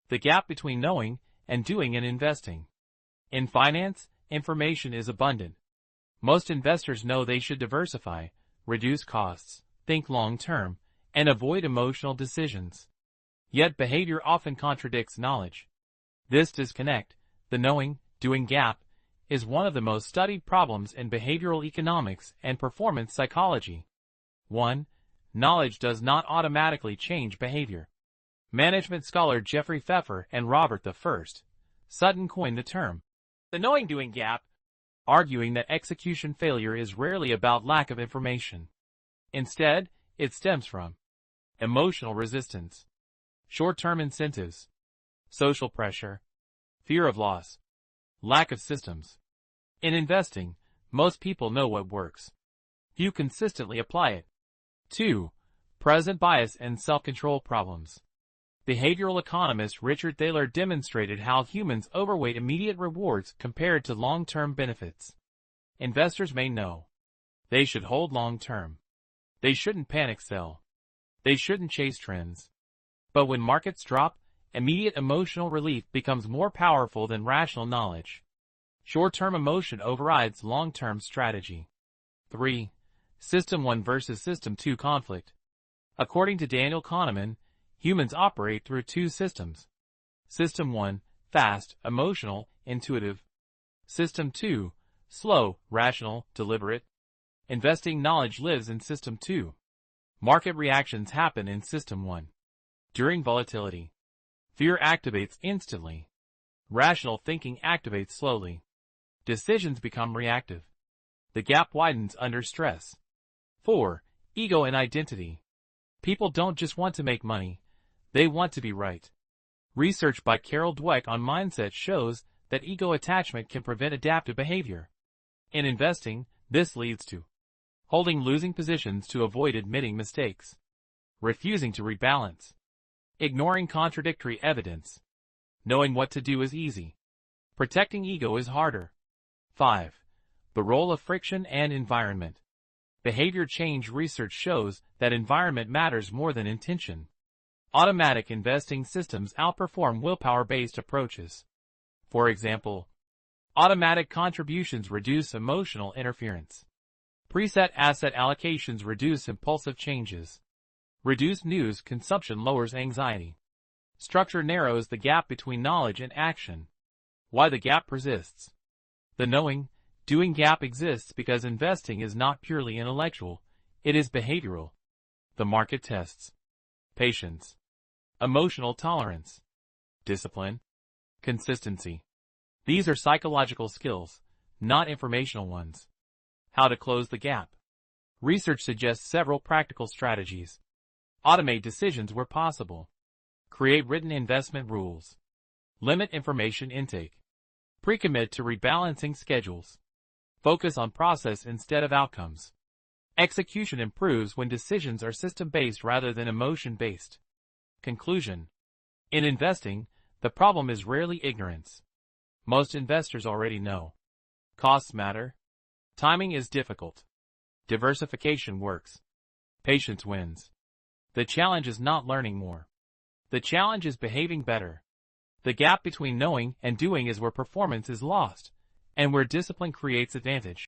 The gap between knowing and doing in investing. In finance, information is abundant. Most investors know they should diversify, reduce costs, think long-term, and avoid emotional decisions. Yet behavior often contradicts knowledge. This disconnect, the knowing-doing gap, is one of the most studied problems in behavioral economics and performance psychology. 1. Knowledge does not automatically change behavior. Management scholar Jeffrey Pfeffer and Robert I. Sutton coined the term, the knowing-doing gap, arguing that execution failure is rarely about lack of information. Instead, it stems from emotional resistance, short-term incentives, social pressure, fear of loss, lack of systems. In investing, most people know what works. Few consistently apply it. 2. Present bias and self-control problems. Behavioral economist Richard Thaler demonstrated how humans overweight immediate rewards compared to long-term benefits. Investors may know they should hold long-term. They shouldn't panic sell. They shouldn't chase trends. But when markets drop, immediate emotional relief becomes more powerful than rational knowledge. Short-term emotion overrides long-term strategy. 3. System 1 versus System 2 conflict. According to Daniel Kahneman, humans operate through two systems. System 1, fast, emotional, intuitive. System 2, slow, rational, deliberate. Investing knowledge lives in System 2. Market reactions happen in System 1. During volatility, fear activates instantly. Rational thinking activates slowly. Decisions become reactive. The gap widens under stress. 4. Ego and identity. People don't just want to make money, they want to be right. Research by Carol Dweck on mindset shows that ego attachment can prevent adaptive behavior. In investing, this leads to holding losing positions to avoid admitting mistakes, refusing to rebalance, ignoring contradictory evidence. Knowing what to do is easy. Protecting ego is harder. 5. The role of friction and environment. Behavior change research shows that environment matters more than intention. Automatic investing systems outperform willpower-based approaches. For example, automatic contributions reduce emotional interference. Preset asset allocations reduce impulsive changes. Reduced news consumption lowers anxiety. Structure narrows the gap between knowledge and action. Why the gap persists. The knowing-doing gap exists because investing is not purely intellectual, it is behavioral. The market tests patience, emotional tolerance, discipline, consistency. These are psychological skills, not informational ones. How to close the gap. Research suggests several practical strategies. Automate decisions where possible. Create written investment rules. Limit information intake. Pre-commit to rebalancing schedules. Focus on process instead of outcomes. Execution improves when decisions are system-based rather than emotion-based. Conclusion. In investing, the problem is rarely ignorance. Most investors already know. Costs matter. Timing is difficult. Diversification works. Patience wins. The challenge is not learning more. The challenge is behaving better. The gap between knowing and doing is where performance is lost, and where discipline creates advantage.